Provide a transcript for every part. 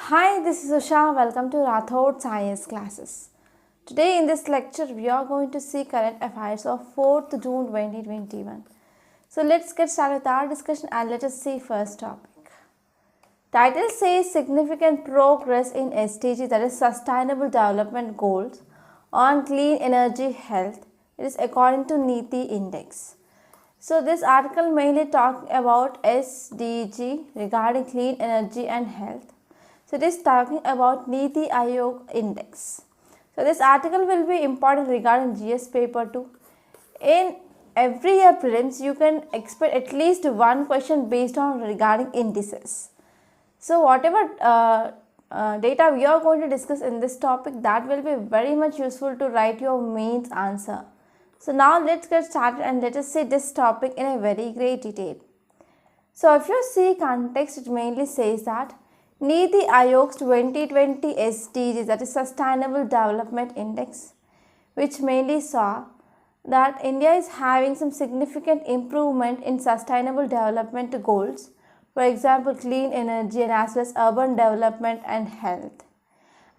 Hi, this is Usha. Welcome to Rathod Science classes. Today in this lecture, we are going to see current affairs of 4th June 2021. So let's get started with our discussion and let us see first topic. Title says significant progress in SDG, that is Sustainable Development Goals, on clean energy health. It is according to NITI Index. So this article mainly talking about SDG regarding clean energy and health. So it is talking about Niti Aayog Index. So this article will be important regarding GS paper 2. In every year prelims, you can expect at least one question based on regarding indices. So whatever data we are going to discuss in this topic, that will be very much useful to write your mains answer. So now let's get started and let us see this topic in a very great detail. So if you see context, it mainly says that Niti Aayog's 2020 SDGs, that is Sustainable Development Index, which mainly saw that India is having some significant improvement in sustainable development goals, for example clean energy and as well as urban development and health.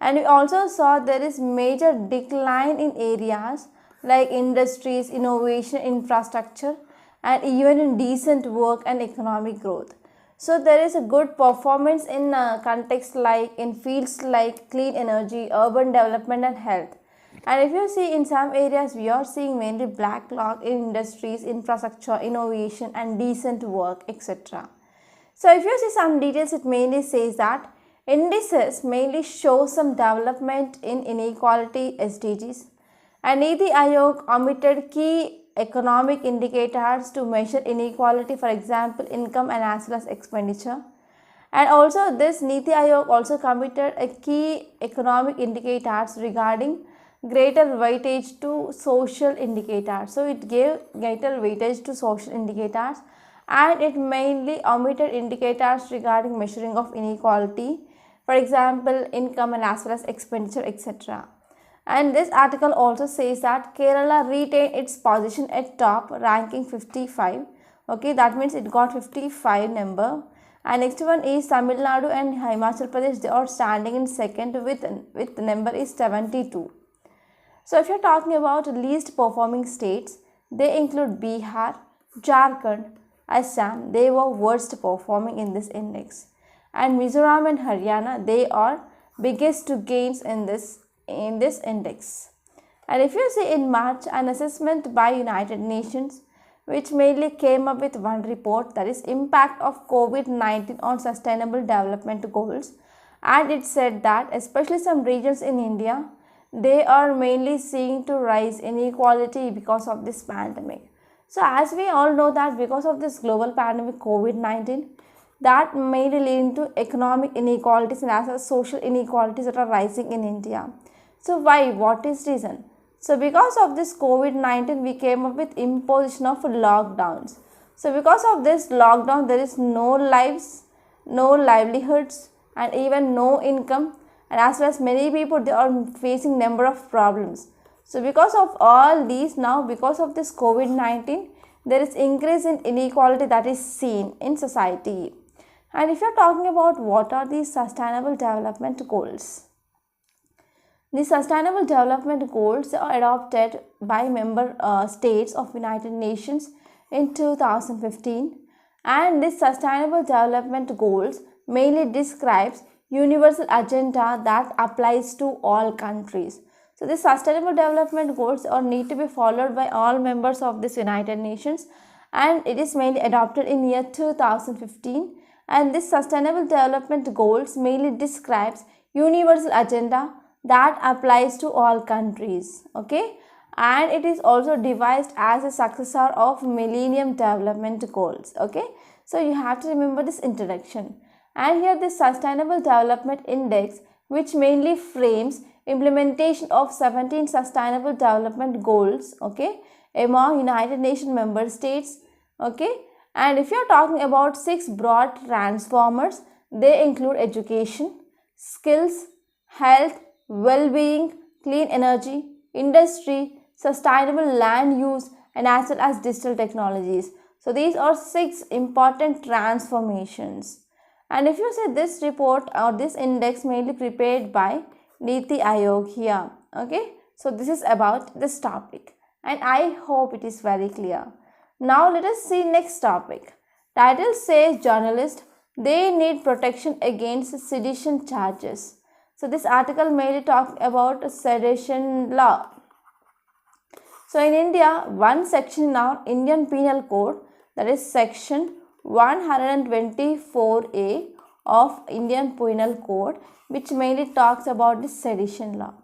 And we also saw there is major decline in areas like industries, innovation, infrastructure, and even in decent work and economic growth. So there is a good performance in context like in fields like clean energy, urban development and health. And if you see in some areas, we are seeing mainly backlog in industries, infrastructure, innovation and decent work, etc. So if you see some details, it mainly says that indices mainly show some development in inequality SDGs, and Niti Aayog omitted key economic indicators to measure inequality, for example income and as well as expenditure. And also this Niti Aayog also committed a key economic indicators regarding greater weightage to social indicators. So it gave greater weightage to social indicators and it mainly omitted indicators regarding measuring of inequality, for example income and as well as expenditure, etc. And this article also says that Kerala retained its position at top, ranking 55. Okay, that means it got 55 number. And next one is Tamil Nadu and Himachal Pradesh. They are standing in second with number is 72. So if you're talking about least performing states, they include Bihar, Jharkhand, Assam. They were worst performing in this index. And Mizoram and Haryana, they are biggest gains in this index. And if you see in March, an assessment by United Nations which mainly came up with one report, that is impact of COVID-19 on sustainable development goals, and it said that especially some regions in India, they are mainly seeing to rise inequality because of this pandemic. So as we all know that because of this global pandemic COVID-19, that mainly leading to economic inequalities and as well as social inequalities that are rising in India. So why? What is reason? So because of this COVID-19, we came up with imposition of lockdowns. So because of this lockdown, there is no lives, no livelihoods and even no income, and as well as many people, they are facing number of problems. So because of all these, now because of this COVID-19, there is increase in inequality that is seen in society. And if you are talking about what are these sustainable development goals, the Sustainable Development Goals are adopted by member states of United Nations in 2015, and this Sustainable Development Goals mainly describes universal agenda that applies to all countries. So the Sustainable Development Goals are need to be followed by all members of this United Nations, and it is mainly adopted in year 2015, and this Sustainable Development Goals mainly describes universal agenda that applies to all countries. Okay, and it is also devised as a successor of Millennium Development Goals. Okay, so you have to remember this introduction. And here this Sustainable Development Index, which mainly frames implementation of 17 Sustainable Development Goals, okay, among United Nations member states. Okay, and if you are talking about 6 broad transformers, they include education, skills, health, well-being, clean energy, industry, sustainable land use and as well as digital technologies. So these are 6 important transformations. And if you say this report or this index mainly prepared by Niti Aayog here. Okay, so this is about this topic and I hope it is very clear. Now let us see next topic. Title says journalists, they need protection against sedition charges. So this article mainly talks about sedition law. So in India, one section in our Indian Penal Code, that is section 124A of Indian Penal Code, which mainly talks about the sedition law.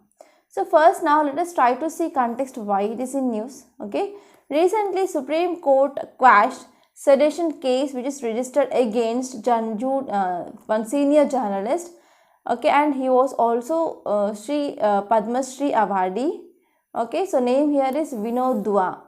So first now let us try to see context why it is in news. Okay, recently Supreme Court quashed sedition case which is registered against one senior journalist. Okay, and he was also Padma Shri awardee. Okay, so name here is Vinod Dua.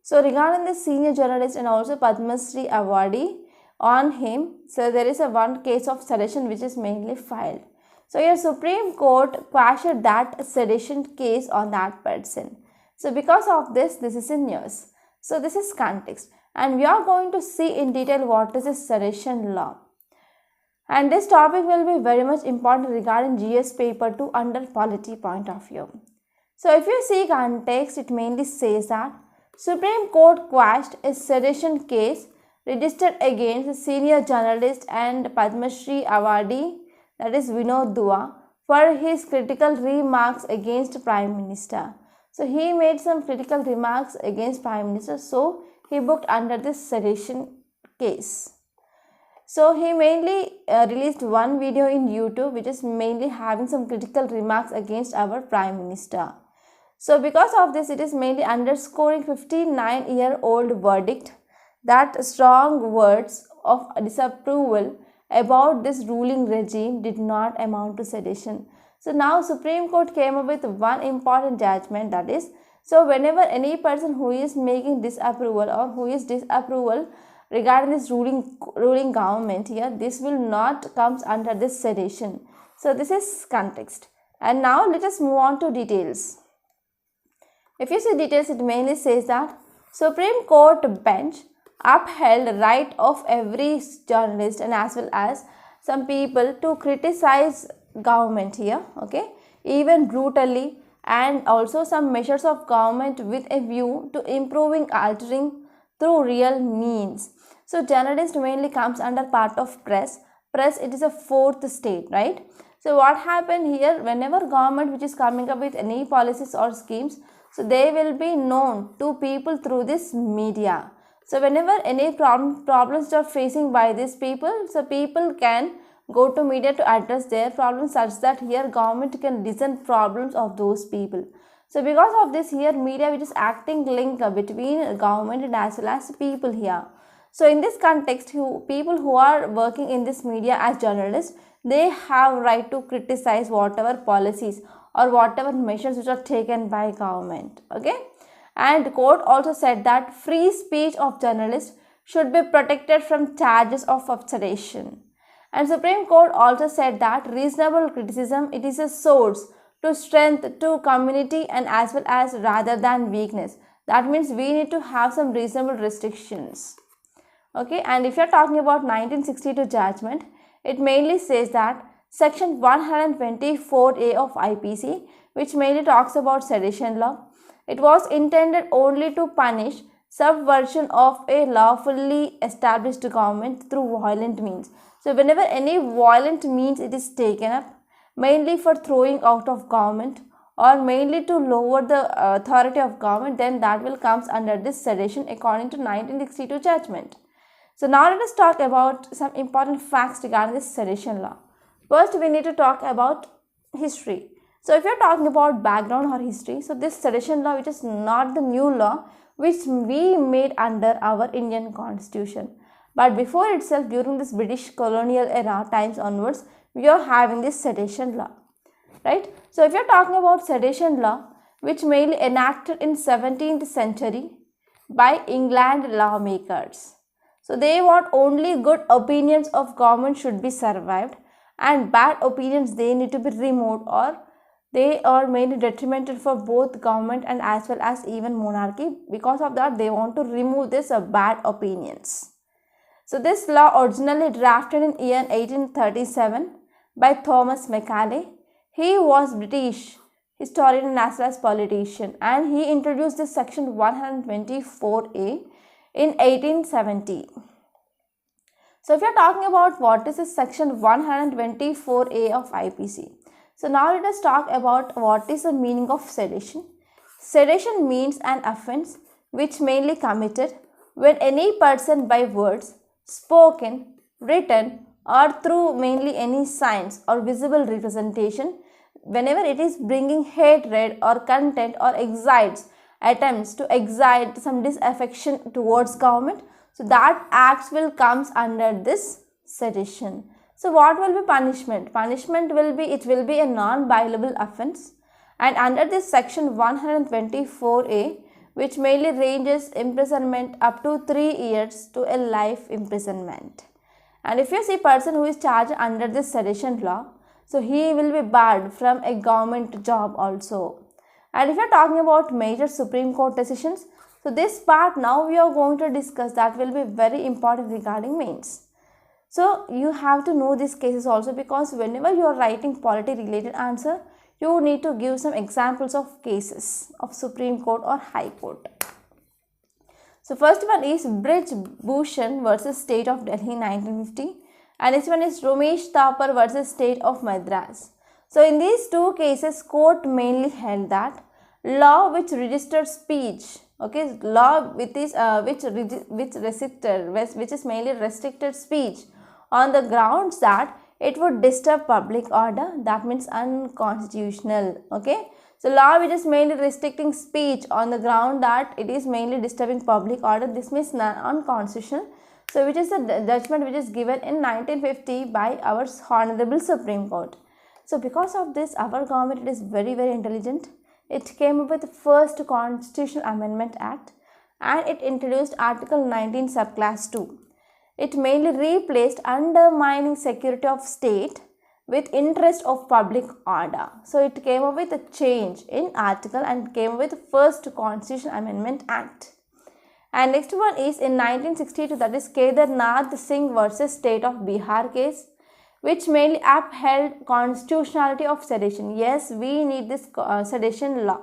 So regarding this senior journalist and also Padma Shri awardee on him, so there is a one case of sedition which is mainly filed. So your Supreme Court quashed that sedition case on that person. So because of this is in news. So this is context and we are going to see in detail what is a sedition law. And this topic will be very much important regarding GS paper 2 under polity point of view. So if you see context, it mainly says that Supreme Court quashed a sedition case registered against senior journalist and Padma Shri awardee, that is Vinod Dua, for his critical remarks against Prime Minister. So he made some critical remarks against Prime Minister, so he booked under this sedition case. So he mainly released one video in YouTube which is mainly having some critical remarks against our Prime Minister. So because of this, it is mainly underscoring 59-year-old verdict that strong words of disapproval about this ruling regime did not amount to sedition. So now Supreme Court came up with one important judgment, that is, so whenever any person who is making disapproval or who is disapproval regarding this ruling government here, this will not comes under this sedition. So this is context. And now let us move on to details. If you see details, it mainly says that Supreme Court bench upheld right of every journalist and as well as some people to criticize government here, okay, even brutally, and also some measures of government with a view to improving altering through real means. So journalist mainly comes under part of press. Press, it is a fourth state, right? So what happened here, whenever government which is coming up with any policies or schemes, so they will be known to people through this media. So whenever any problems are facing by these people, so people can go to media to address their problems such that here government can listen problems of those people. So because of this here media which is acting link between government and as well as people here. So in this context, people who are working in this media as journalists, they have right to criticize whatever policies or whatever measures which are taken by government. Okay, and court also said that free speech of journalists should be protected from charges of sedition. And Supreme Court also said that reasonable criticism, it is a source to strength to community and as well as rather than weakness. That means we need to have some reasonable restrictions. Okay, and if you are talking about 1962 judgment, it mainly says that section 124A of IPC, which mainly talks about sedition law, it was intended only to punish subversion of a lawfully established government through violent means. So whenever any violent means it is taken up, mainly for throwing out of government or mainly to lower the authority of government, then that will comes under this sedition according to 1962 judgment. So now let us talk about some important facts regarding this sedition law. First, we need to talk about history. So if you are talking about background or history, so this sedition law, which is not the new law which we made under our Indian constitution, but before itself, during this British colonial era times onwards, we are having this sedition law, right? So if you are talking about sedition law, which mainly enacted in 17th century by England lawmakers. So they want only good opinions of government should be survived and bad opinions they need to be removed, or they are mainly detrimental for both government and as well as even monarchy. Because of that, they want to remove this bad opinions. So this law originally drafted in year 1837 by Thomas Macaulay. He was British historian as well as politician, and he introduced this section 124A in 1870. So if you are talking about what is this section 124A of IPC. So now let us talk about what is the meaning of sedition. Sedition means an offence which mainly committed when any person by words, spoken, written, or through mainly any signs or visible representation, whenever it is bringing hatred or content or attempts to excite some disaffection towards government, so that acts will comes under this sedition. So what will be punishment? Punishment will be, it will be a non-bailable offence, and under this section 124A, which mainly ranges imprisonment up to 3 years to a life imprisonment. And if you see person who is charged under this sedition law, so he will be barred from a government job also. And if you are talking about major Supreme Court decisions, so this part now we are going to discuss, that will be very important regarding mains. So you have to know these cases also, because whenever you are writing polity related answer, you need to give some examples of cases of Supreme Court or High Court. So first one is Brij Bhushan versus State of Delhi 1950, and next one is Ramesh Thapar versus State of Madras. So in these two cases, court mainly held that law which registered speech, okay, law with this which is mainly restricted speech on the grounds that it would disturb public order, that means unconstitutional. Okay, so law which is mainly restricting speech on the ground that it is mainly disturbing public order, this means unconstitutional. So which is the judgment which is given in 1950 by our Honorable Supreme Court. So because of this, our government is very intelligent. It came up with the first Constitutional Amendment Act, and it introduced Article 19 subclass 2. It mainly replaced undermining security of state with interest of public order. So it came up with a change in article and came up with the first Constitutional Amendment Act. And next one is in 1962, that is Kedarnath Singh versus State of Bihar case, which mainly upheld constitutionality of sedition. Yes, we need this sedition law,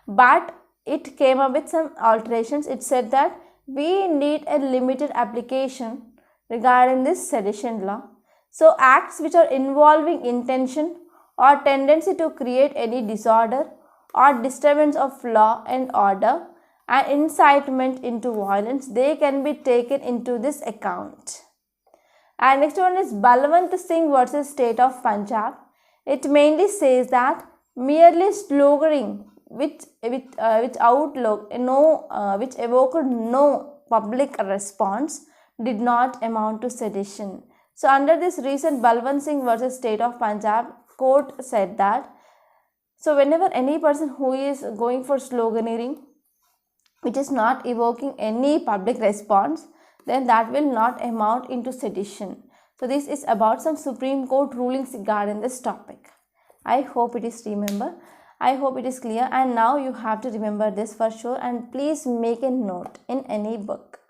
but it came up with some alterations. It said that we need a limited application regarding this sedition law. So acts which are involving intention or tendency to create any disorder or disturbance of law and order and incitement into violence, they can be taken into this account. And next one is Balwant Singh versus State of Punjab. It mainly says that merely sloganeering which evoked no public response did not amount to sedition. So under this recent Balwant Singh versus State of Punjab, court said that, so whenever any person who is going for sloganeering which is not evoking any public response, then that will not amount into sedition. So this is about some Supreme Court rulings regarding this topic. I hope it is remember. I hope it is clear, and now you have to remember this for sure, and please make a note in any book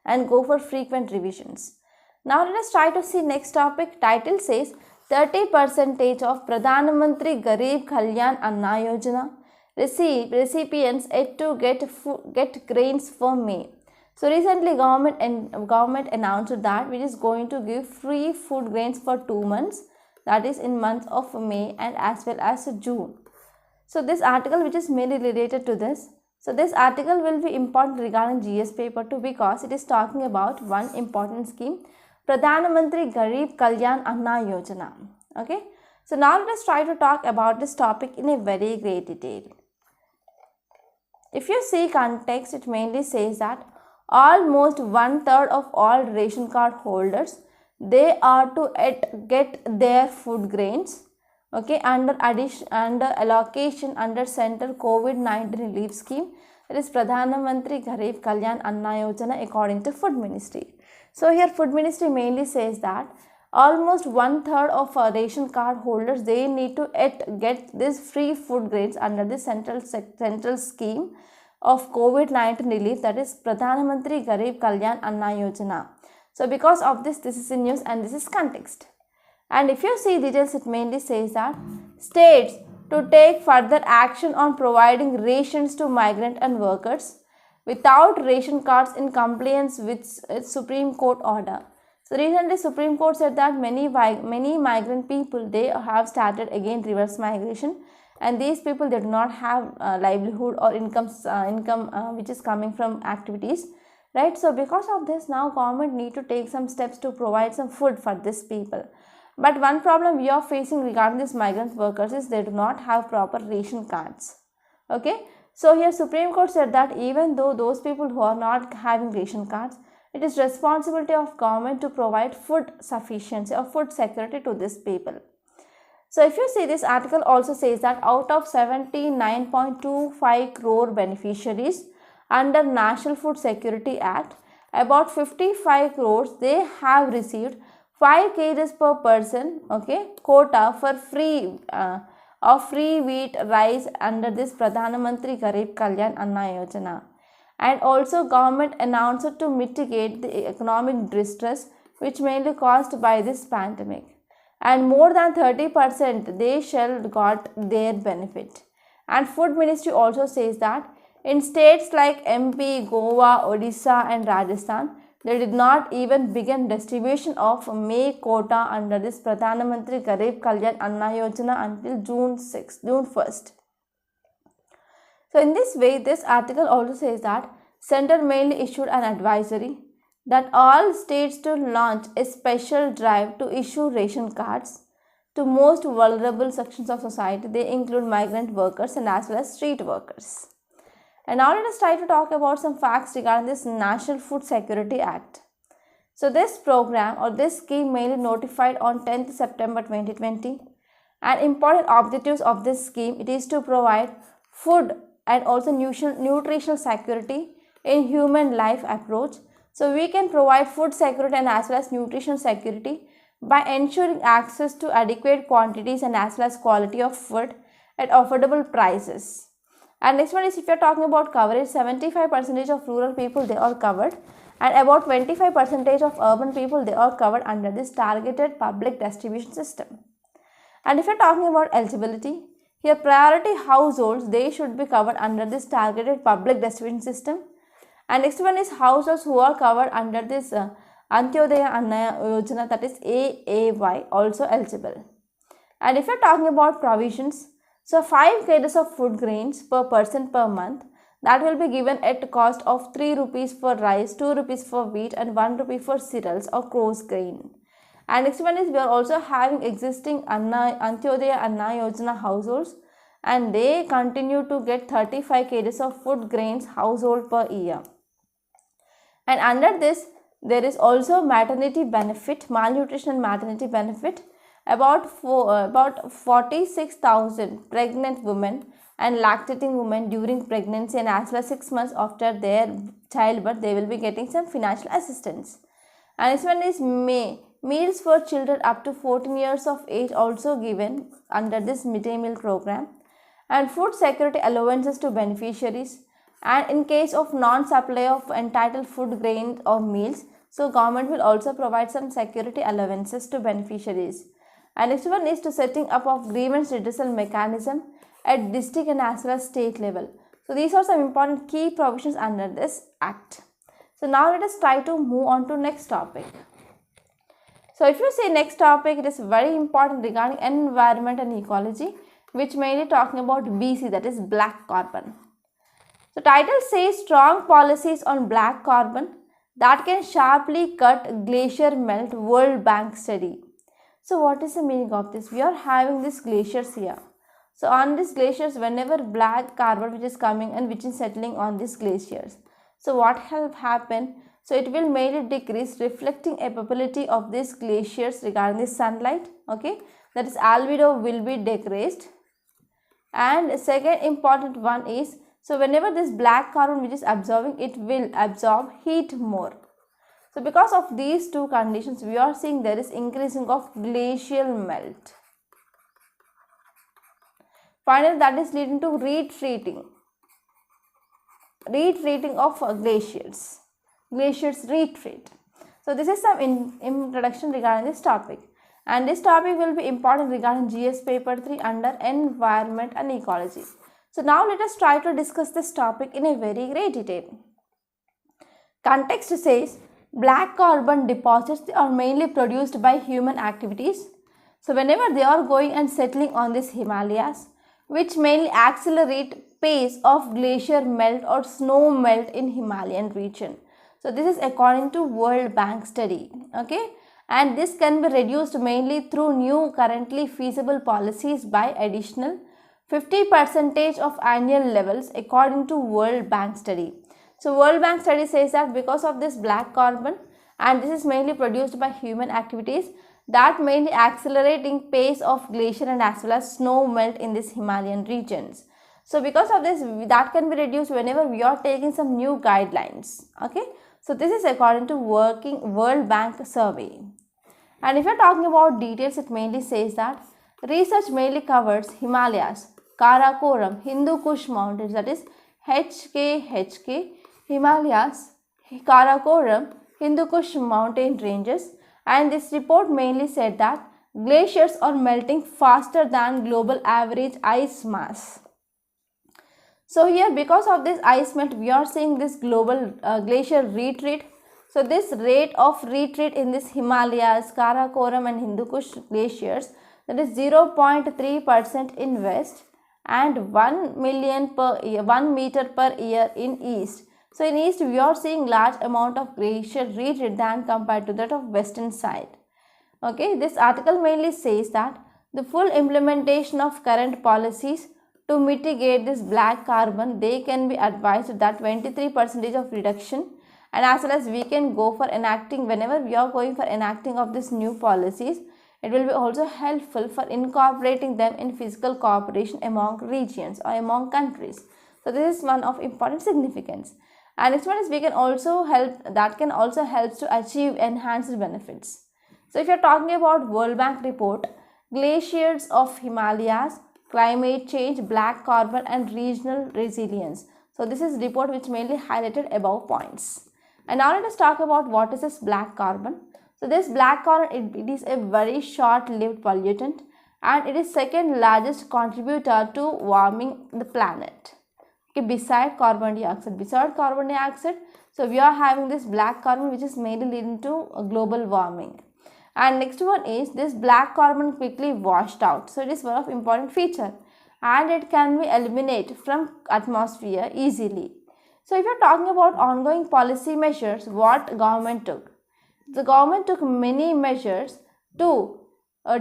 and go for frequent revisions. Now let us try to see next topic. Title says 30% of Pradhan Mantri Garib Kalyan Anna Yojana recipients yet to get grains for May. So recently government announced that it is going to give free food grains for 2 months, that is in month of May and as well as June. So this article which is mainly related to this. So this article will be important regarding GS paper 2 because it is talking about one important scheme, Pradhan Mantri Garib Kalyan Anna Yojana. Okay. So now let us try to talk about this topic in a very great detail. If you see context, it mainly says that almost 1/3 of all ration card holders, they are to get their food grains, okay, under allocation under Central COVID-19 Relief Scheme, that is Pradhan Mantri Garib Kalyan Anna Yojana, according to Food Ministry. So here Food Ministry mainly says that almost 1/3 of ration card holders, they need to get this free food grains under the central scheme of COVID-19 relief, that is Pradhan Mantri Garib Kalyan Anna Yojana. So because of this is in news and this is context. And if you see details, it mainly says that states to take further action on providing rations to migrant and workers without ration cards in compliance with its Supreme Court order. So recently Supreme Court said that many migrant people, they have started again reverse migration, and these people, they do not have livelihood or income which is coming from activities, right? So because of this, now government need to take some steps to provide some food for these people. But one problem we are facing regarding these migrant workers is they do not have proper ration cards. Okay, so here Supreme Court said that even though those people who are not having ration cards, it is responsibility of government to provide food sufficiency or food security to these people. So if you see, this article also says that out of 79.25 crore beneficiaries under National Food Security Act, about 55 crores, they have received 5 kgs per person, okay, quota for free free wheat rice under this Pradhan Mantri Garib Kalyan Anna Yojana. And also government announced to mitigate the economic distress which mainly caused by this pandemic. And more than 30% they shall got their benefit. And Food Ministry also says that in states like MP, Goa, Odisha and Rajasthan, they did not even begin distribution of May quota under this Pradhan Mantri Garib Kalyan Anna Yojana until June 1st. So in this way, this article also says that Center mainly issued an advisory that all states to launch a special drive to issue ration cards to most vulnerable sections of society. They include migrant workers and as well as street workers. And now let us try to talk about some facts regarding this National Food Security Act. So this program or this scheme mainly notified on 10th September 2020. And important objectives of this scheme, it is to provide food and also nutritional security in human life approach. So we can provide food security and as well as nutrition security by ensuring access to adequate quantities and as well as quality of food at affordable prices. And next one is, if you are talking about coverage, 75% of rural people, they are covered, and about 25% of urban people, they are covered under this targeted public distribution system. And if you are talking about eligibility, here priority households, they should be covered under this targeted public distribution system. And next one is households who are covered under this Antyodaya Anna Yojana, that is AAY, also eligible. And if you are talking about provisions, so 5 kgs of food grains per person per month, that will be given at cost of 3 rupees for rice, 2 rupees for wheat and 1 rupee for cereals or coarse grain. And next one is, we are also having existing Antyodaya Anna Yojana households, and they continue to get 35 kgs of food grains household per year. And under this, there is also maternity benefit, malnutrition and maternity benefit. About 46,000 pregnant women and lactating women during pregnancy and as well as 6 months after their childbirth, they will be getting some financial assistance. And this one is meals for children up to 14 years of age, also given under this midday meal program. And food security allowances to beneficiaries. And in case of non-supply of entitled food grains or meals, so government will also provide some security allowances to beneficiaries. And next one is to setting up of grievance redressal mechanism at district and as well as state level. So these are some important key provisions under this act. So now let us try to move on to next topic. So if you say next topic, it is very important regarding environment and ecology, which mainly talking about BC, that is black carbon. So title says strong policies on black carbon that can sharply cut glacier melt, World Bank study. So what is the meaning of this? We are having these glaciers here. So on these glaciers, whenever black carbon which is coming and which is settling on these glaciers, so what will happen? So it will mainly decrease reflecting capability of these glaciers regarding the sunlight. Okay, that is albedo will be decreased. And second important one is, so whenever this black carbon which is absorbing, it will absorb heat more. So because of these two conditions, we are seeing there is increasing of glacial melt. Finally, that is leading to retreating of glaciers. Glaciers retreat. So this is some introduction regarding this topic, and this topic will be important regarding GS paper 3 under environment and ecology. So now let us try to discuss this topic in a very great detail. Context says black carbon deposits are mainly produced by human activities. So whenever they are going and settling on these Himalayas, which mainly accelerate pace of glacier melt or snow melt in Himalayan region. So this is according to World Bank study, okay, and this can be reduced mainly through new currently feasible policies by additional 50% of annual levels according to World Bank study. So World Bank study says that because of this black carbon, and this is mainly produced by human activities, that mainly accelerating pace of glacier and as well as snow melt in these Himalayan regions. So because of this, that can be reduced whenever we are taking some new guidelines, okay. So this is according to World Bank survey. And if you are talking about details, it mainly says that research mainly covers Himalayas, Karakoram, Hindu Kush mountains, that is HKHK, Himalayas, Karakoram, Hindu Kush mountain ranges, and this report mainly said that glaciers are melting faster than global average ice mass. So here, because of this ice melt, we are seeing this global glacier retreat. So this rate of retreat in this Himalayas, Karakoram and Hindu Kush glaciers, that is 0.3% in west and 1 meter per year in east. So in east, we are seeing large amount of glacier retreat than compared to that of western side. Okay, this article mainly says that the full implementation of current policies to mitigate this black carbon, they can be advised that 23% of reduction, and as well as we can go for enacting, whenever we are going for enacting of these new policies, it will be also helpful for incorporating them in physical cooperation among regions or among countries. So this is one of important significance. And next one is we can also help, that can also help to achieve enhanced benefits. So if you are talking about World Bank report, glaciers of Himalayas, climate change, black carbon and regional resilience. So this is report which mainly highlighted above points. And now let us talk about what is this black carbon. So this black carbon, it is a very short-lived pollutant, and it is second largest contributor to warming the planet. Okay, beside carbon dioxide. So we are having this black carbon which is mainly leading to global warming. And next one is this black carbon quickly washed out. So it is one of important feature, and it can be eliminated from atmosphere easily. So if you are talking about ongoing policy measures, what government took? The government took many measures to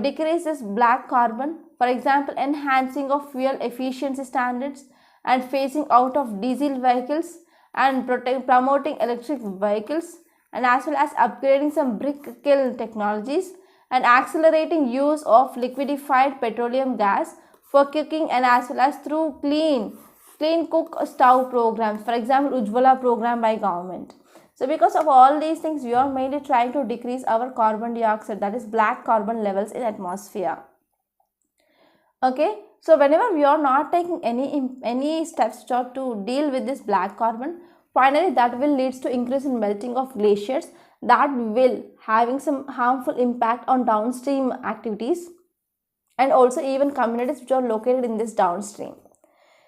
decrease this black carbon. For example, enhancing of fuel efficiency standards and phasing out of diesel vehicles and promoting electric vehicles, and as well as upgrading some brick kiln technologies and accelerating use of liquefied petroleum gas for cooking, and as well as through clean cook stove programs, for example Ujjwala program by government. So because of all these things, we are mainly trying to decrease our carbon dioxide, that is black carbon levels in atmosphere. Okay, so whenever we are not taking any steps to deal with this black carbon, finally that will lead to increase in melting of glaciers, that will having some harmful impact on downstream activities and also even communities which are located in this downstream.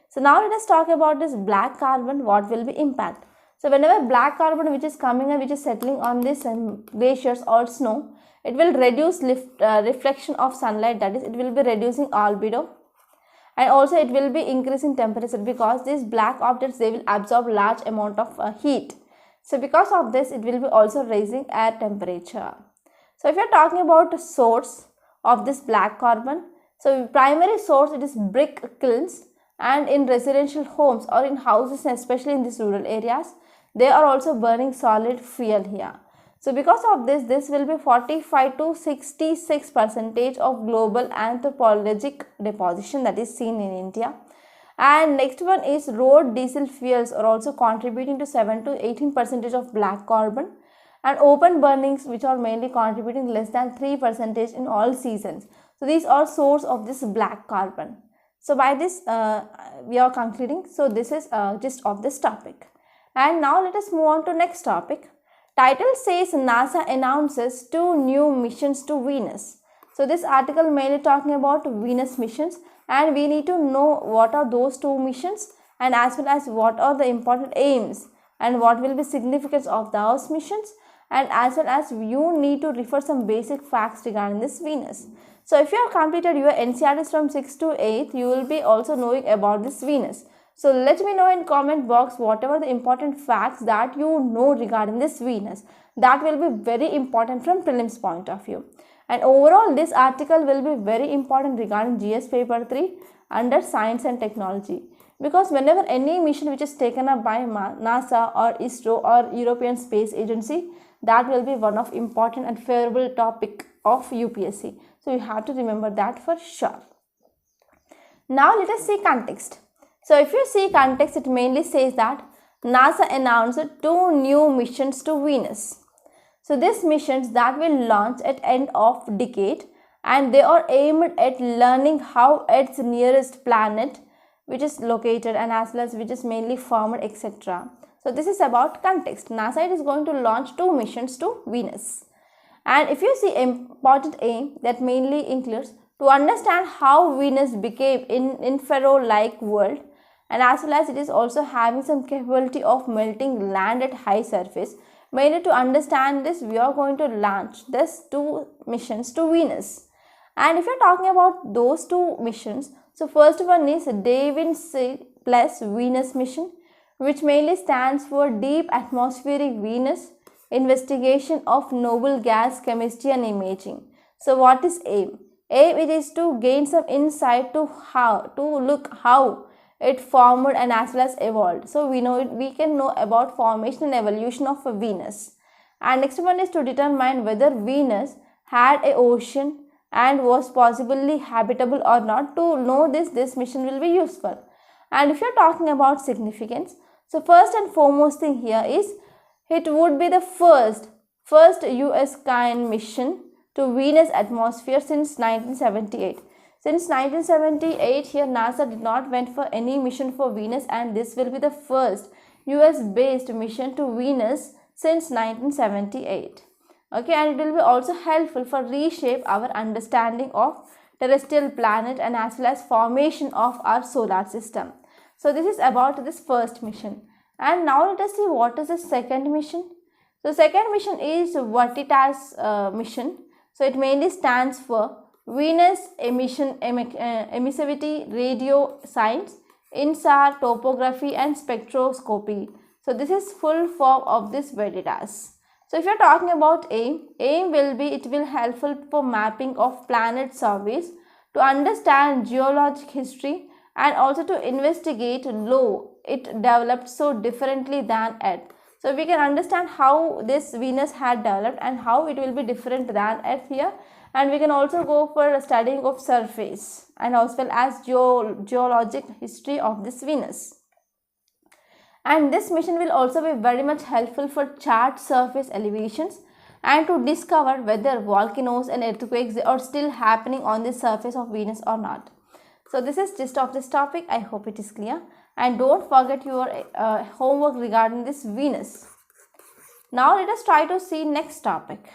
So now let us talk about this black carbon, what will be impact. So whenever black carbon which is coming and which is settling on these glaciers or snow, it will reduce reflection of sunlight, that is it will be reducing albedo, and also it will be increasing temperature because these black objects, they will absorb large amount of heat. So because of this, it will be also raising air temperature. So if you are talking about the source of this black carbon, so primary source, it is brick kilns, and in residential homes or in houses, especially in these rural areas, they are also burning solid fuel here. So because of this, this will be 45 to 66% of global anthropogenic deposition that is seen in India. And next one is road diesel fuels are also contributing to 7 to 18% of black carbon, and open burnings which are mainly contributing less than 3% in all seasons. So these are source of this black carbon. So by this we are concluding. So this is gist of this topic. And now let us move on to next topic. Title says NASA announces 2 new missions to Venus. So this article mainly talking about Venus missions, and we need to know what are those 2 missions and as well as what are the important aims and what will be significance of those missions, and as well as you need to refer some basic facts regarding this Venus. So if you have completed your NCERTs from 6th to 8th, you will be also knowing about this Venus. So let me know in comment box whatever the important facts that you know regarding this Venus. That will be very important from prelims point of view. And overall this article will be very important regarding GS paper 3 under science and technology. Because whenever any mission which is taken up by NASA or ISRO or European Space Agency, that will be one of important and favorable topic of UPSC. So you have to remember that for sure. Now let us see context. So if you see context, it mainly says that NASA announced 2 new missions to Venus. So these missions that will launch at end of decade, and they are aimed at learning how its nearest planet which is located and as well as which is mainly formed, etc. So this is about context. NASA is going to launch 2 missions to Venus. And if you see important aim, that mainly includes to understand how Venus became in Pharaoh-like world, and as well as it is also having some capability of melting land at high surface. Mainly to understand this, we are going to launch these 2 missions to Venus. And if you are talking about those 2 missions, so first one is DAVIN C plus Venus mission, which mainly stands for Deep Atmospheric Venus Investigation of Noble Gas Chemistry and Imaging. So what is aim? Aim it is to gain some insight to look how it formed and as well as evolved. So we can know about formation and evolution of Venus. And next one is to determine whether Venus had an ocean and was possibly habitable or not. To know this mission will be useful. And if you are talking about significance, so first and foremost thing here is it would be the first US kind mission to Venus atmosphere since 1978. Since 1978, here NASA did not went for any mission for Venus, and this will be the first US based mission to Venus since 1978. Okay, and it will be also helpful for reshape our understanding of terrestrial planet and as well as formation of our solar system. So this is about this first mission. And now let us see what is the second mission. So second mission is Veritas mission. So it mainly stands for Venus Emissivity Radio Science, INSAR Topography and Spectroscopy. So this is full form of this Veritas. So if you are talking about aim will be, it will helpful for mapping of planet surface, to understand geologic history and also to investigate law it developed so differently than Earth. So we can understand how this Venus had developed and how it will be different than Earth here. And we can also go for studying of surface and as well as geologic history of this Venus. And this mission will also be very much helpful for chart surface elevations and to discover whether volcanoes and earthquakes are still happening on the surface of Venus or not. So this is gist of this topic. I hope it is clear. And don't forget your homework regarding this Venus. Now let us try to see next topic.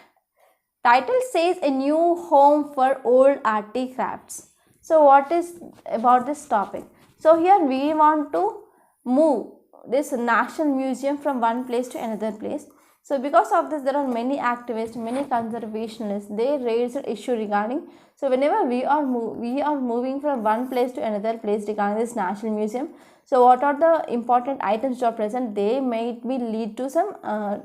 Title says a new home for old artifacts. So what is about this topic? So here we want to move this National Museum from one place to another place. So because of this, there are many activists, many conservationists, they raised an issue regarding. So whenever we are moving from one place to another place regarding this National Museum, so what are the important items which are present, they may be lead to some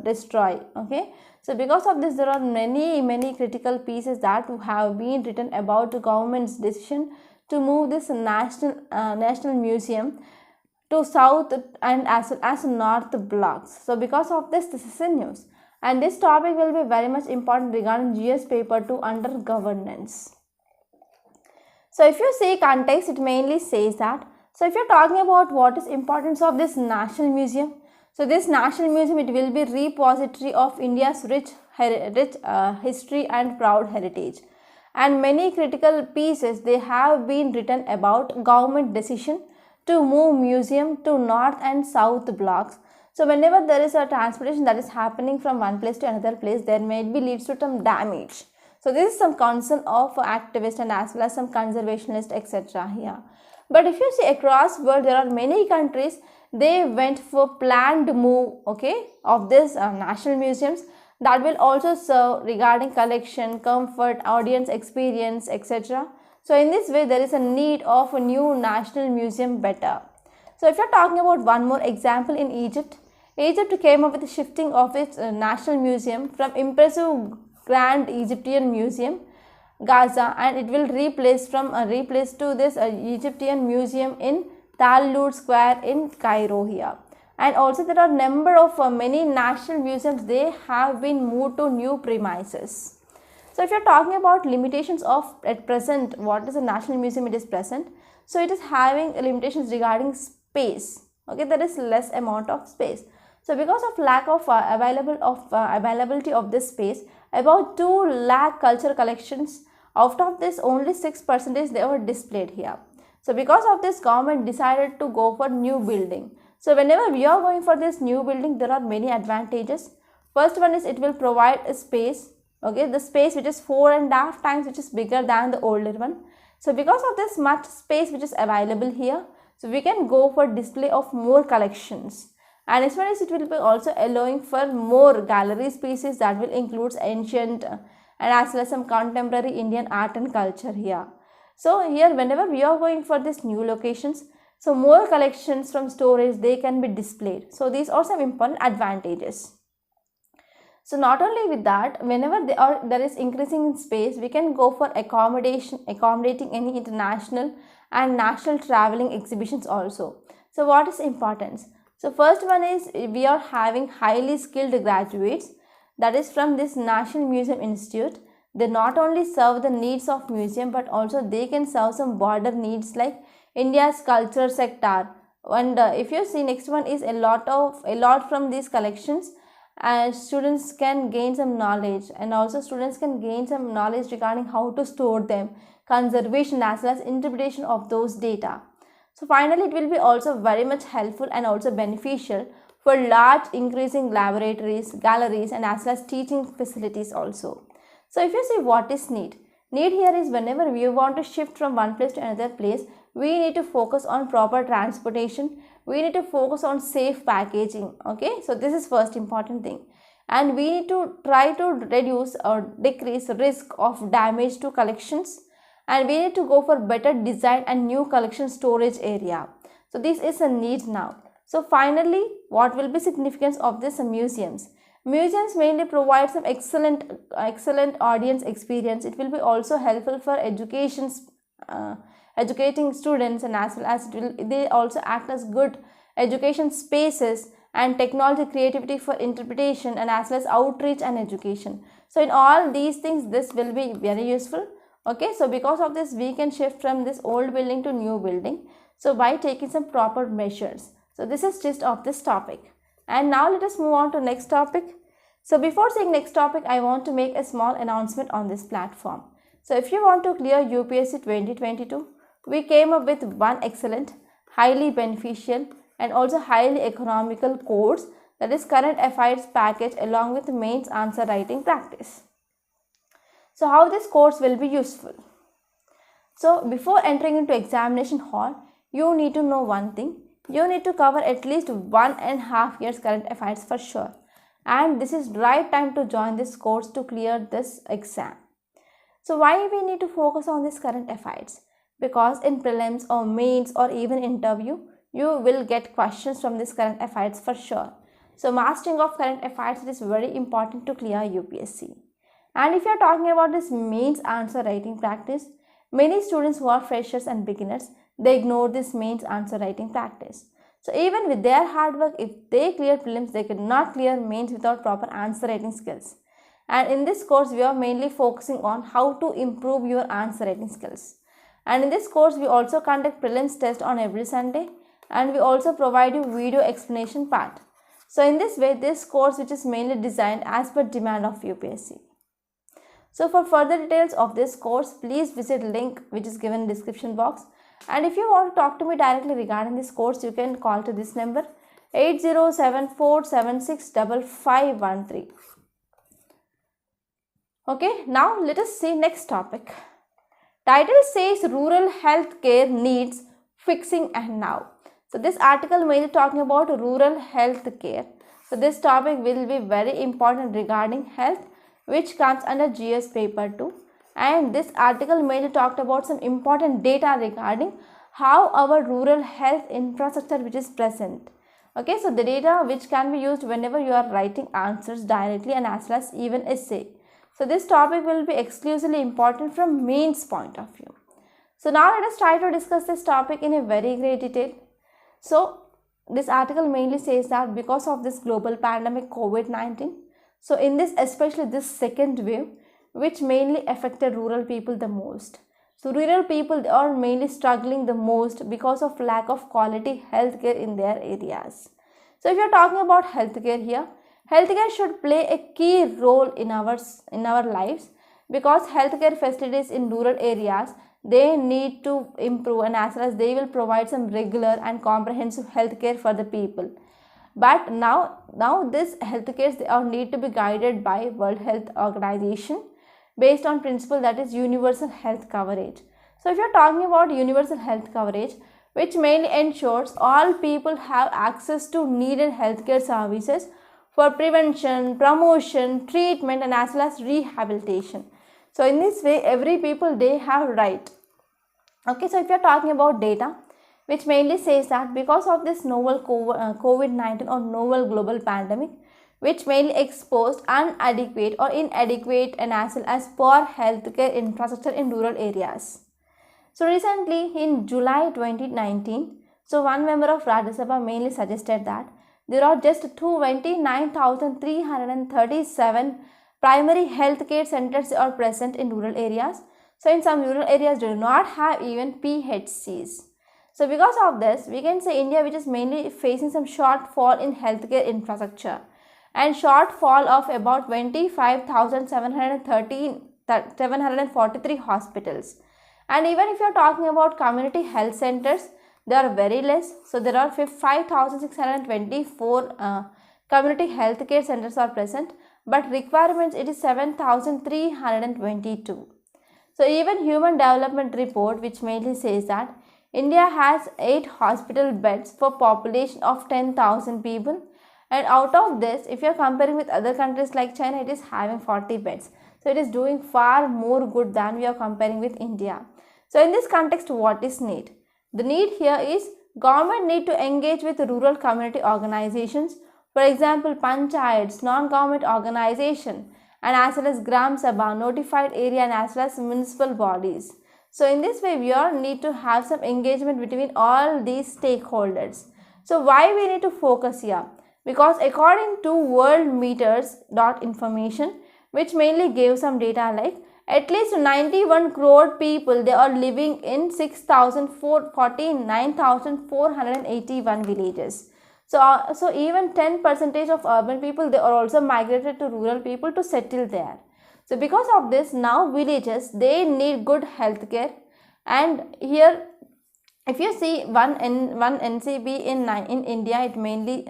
destroy. Okay. So because of this, there are many critical pieces that have been written about the government's decision to move this National Museum to south and as well as north blocks. So because of this is in news, and this topic will be very much important regarding GS paper 2 under governance. So if you see context, it mainly says that, so if you are talking about what is importance of this National Museum, so this National Museum, it will be repository of India's rich history and proud heritage, and many critical pieces they have been written about government decision to move museum to north and south blocks. So whenever there is a transportation that is happening from one place to another place, there may be leads to some damage. So this is some concern of activists and as well as some conservationists, etc. here. But if you see across world, there are many countries, they went for planned move, okay, of this national museums that will also serve regarding collection, comfort, audience experience, etc. So in this way, there is a need of a new national museum better. So if you're talking about one more example in Egypt, Egypt came up with the shifting of its national museum from impressive Grand Egyptian Museum, Gaza, and it will replace to this Egyptian Museum in Tahrir Square in Cairo here. And also there are number of many national museums, they have been moved to new premises. So if you're talking about limitations of at present, what is a national museum it is present? So it is having limitations regarding space. Okay, there is less amount of space. So because of lack of availability of this space, about 2 lakh cultural collections, out of this only 6% they were displayed here. So because of this, government decided to go for new building. So whenever we are going for this new building, there are many advantages. First one is it will provide a space, okay, the space which is 4.5 times which is bigger than the older one. So because of this much space which is available here, so we can go for display of more collections. And as well as it will be also allowing for more gallery spaces that will include ancient and as well as some contemporary Indian art and culture here. So here whenever we are going for these new locations, so more collections from storage they can be displayed. So these are some important advantages. So not only with that, whenever there is increasing in space, we can go for accommodating any international and national traveling exhibitions also. So what is importance? So first one is we are having highly skilled graduates, that is from this National Museum Institute. They not only serve the needs of museum but also they can serve some broader needs like India's culture sector. And if you see, next one is a lot from these collections, students can gain some knowledge, and also students can gain some knowledge regarding how to store them, conservation as well as interpretation of those data. So finally, it will be also very much helpful and also beneficial for large increasing laboratories, galleries and as well as teaching facilities also. So if you see what is need here is whenever we want to shift from one place to another place, we need to focus on proper transportation, we need to focus on safe packaging, okay. So this is first important thing, and we need to try to reduce or decrease risk of damage to collections, and we need to go for better design and new collection storage area. So this is a need now. So finally, what will be significance of this museums? Museums mainly provide some excellent audience experience. It will be also helpful for educating students, and as well as they also act as good education spaces and technology creativity for interpretation and as well as outreach and education. So in all these things, this will be very useful. Okay, so because of this, we can shift from this old building to new building. So by taking some proper measures. So this is gist of this topic. And now let us move on to next topic. So before saying next topic, I want to make a small announcement on this platform. So if you want to clear UPSC 2022, we came up with one excellent, highly beneficial and also highly economical course, that is current affairs package along with mains answer writing practice. So how this course will be useful? So before entering into examination hall, you need to know one thing. You need to cover at least 1.5 years current affairs for sure. And this is right time to join this course to clear this exam. So why we need to focus on this current affairs? Because in prelims or mains or even interview, you will get questions from this current affairs for sure. So mastering of current affairs is very important to clear UPSC. And if you are talking about this mains answer writing practice, many students who are freshers and beginners, they ignore this mains answer writing practice. So even with their hard work, if they clear prelims, they cannot clear mains without proper answer writing skills. And in this course, we are mainly focusing on how to improve your answer writing skills. And in this course, we also conduct prelims test on every Sunday, and we also provide you video explanation part. So in this way, this course which is mainly designed as per demand of UPSC. So for further details of this course, please visit link which is given in description box. And if you want to talk to me directly regarding this course, you can call to this number. 8074765513. Okay, now let us see next topic. Title says rural healthcare needs fixing and now. So this article mainly talking about rural healthcare. So this topic will be very important regarding health, which comes under GS paper 2. And this article mainly talked about some important data regarding how our rural health infrastructure which is present. Okay, so the data which can be used whenever you are writing answers directly and as well as even essay. So this topic will be exclusively important from mains point of view. So now let us try to discuss this topic in a very great detail. So this article mainly says that because of this global pandemic COVID-19, so in this, especially this second wave, which mainly affected rural people the most. So rural people, they are mainly struggling the most because of lack of quality healthcare in their areas. So if you are talking about healthcare here, healthcare should play a key role in our lives, because healthcare facilities in rural areas, they need to improve, and as well as they will provide some regular and comprehensive healthcare for the people. But now this healthcare, they are need to be guided by World Health Organization based on principle that is universal health coverage. So if you are talking about universal health coverage, which mainly ensures all people have access to needed healthcare services for prevention, promotion, treatment, and as well as rehabilitation. So in this way, every people, they have right. Okay, so if you are talking about data, which mainly says that because of this novel COVID-19 or novel global pandemic, which mainly exposed inadequate and as well as poor healthcare infrastructure in rural areas. So recently in July 2019, so one member of Rajya Sabha mainly suggested that there are just 29,337 primary healthcare centers are present in rural areas. So in some rural areas do not have even PHCs. So because of this, we can say India, which is mainly facing some shortfall in healthcare infrastructure, and shortfall of about 25,743 hospitals. And even if you are talking about community health centers, they are very less. So there are 5,624 community healthcare centers are present, but requirements it is 7,322. So even Human Development Report, which mainly says that India has 8 hospital beds for population of 10,000 people, and out of this, if you are comparing with other countries like China, it is having 40 beds. So it is doing far more good than we are comparing with India. So in this context, what is need? The need here is government need to engage with rural community organizations, for example panchayats, non-government organization, and as well as Gram Sabha, notified area, and as well as municipal bodies. So in this way, we all need to have some engagement between all these stakeholders. So why we need to focus here? Because according to worldmeters.information, which mainly gave some data like at least 91 crore people, they are living in 6,449,481 villages. So even 10% of urban people, they are also migrated to rural people to settle there. So because of this, now villages, they need good healthcare. And here, if you see one NCB in India, it mainly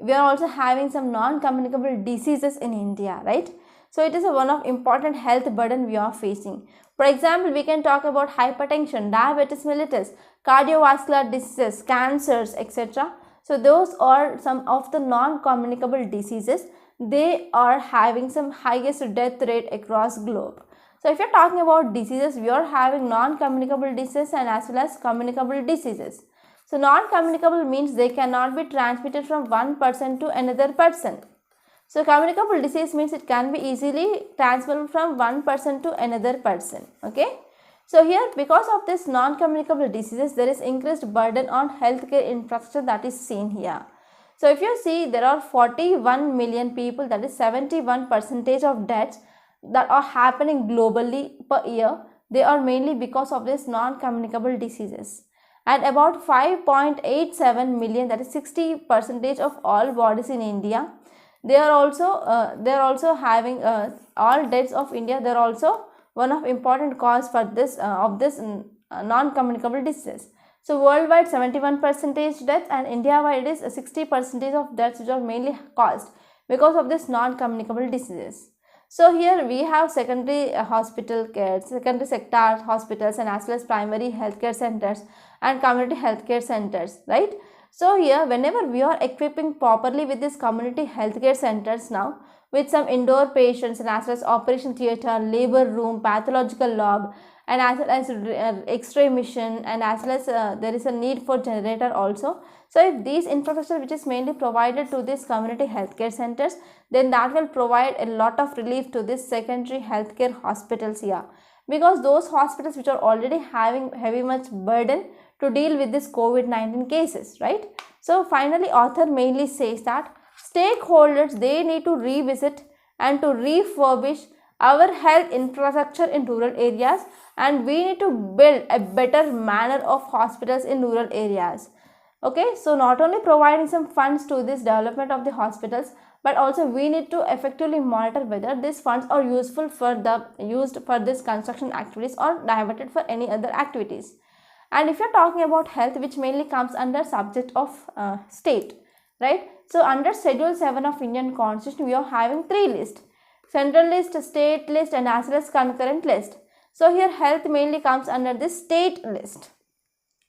we are also having some non-communicable diseases in India, right? So it is one of important health burden we are facing. For example, we can talk about hypertension, diabetes mellitus, cardiovascular diseases, cancers, etc. So those are some of the non-communicable diseases. They are having some highest death rate across globe. So if you are talking about diseases, we are having non-communicable diseases and as well as communicable diseases. So non-communicable means they cannot be transmitted from one person to another person. So communicable disease means it can be easily transferred from one person to another person. Okay. So here, because of this non-communicable diseases, there is increased burden on healthcare infrastructure that is seen here. So if you see, there are 41 million people, that is 71% of deaths that are happening globally per year. They are mainly because of this non-communicable diseases. And about 5.87 million, that is 60% of all bodies in India, they are also having all deaths of India. They are also one of important cause for this non-communicable diseases. So worldwide 71% deaths, and India-wide it is 60% of deaths which are mainly caused because of this non-communicable diseases. So here we have secondary hospital care, secondary sector hospitals, and as well as primary healthcare centers and community healthcare centers, right? So here whenever we are equipping properly with these community healthcare centers now, with some indoor patients and as well as operation theatre, labor room, pathological lab, and as well as x-ray machine, and as well as there is a need for generator also. So if these infrastructure which is mainly provided to these community healthcare centers, then that will provide a lot of relief to this secondary healthcare hospitals here, because those hospitals which are already having heavy much burden to deal with this COVID-19 cases, right? So finally author mainly says that stakeholders, they need to revisit and to refurbish our health infrastructure in rural areas, and we need to build a better manner of hospitals in rural areas. Okay, so not only providing some funds to this development of the hospitals, but also we need to effectively monitor whether these funds are useful for used for this construction activities or diverted for any other activities. And if you're talking about health, which mainly comes under subject of state, right? So under Schedule 7 of Indian Constitution, we are having three lists: central list, state list, and as well as concurrent list. So here health mainly comes under this state list,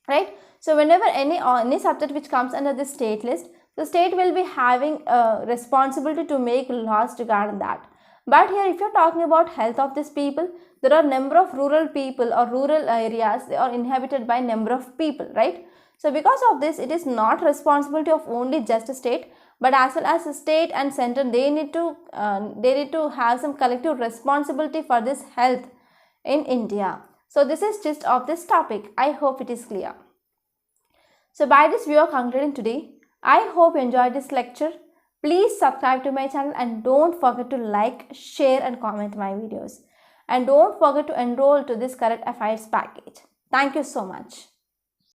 right? So whenever any subject which comes under this state list, the state will be having a responsibility to make laws regarding that. But here if you're talking about health of these people, there are number of rural people or rural areas, they are inhabited by number of people, right? So because of this, it is not responsibility of only just a state, but as well as the state and center, they need to have some collective responsibility for this health in India. So this is gist of this topic. I hope it is clear. So by this we are concluding today. I hope you enjoyed this lecture. Please subscribe to my channel and don't forget to like, share and comment my videos. And don't forget to enroll to this current affairs package. Thank you so much.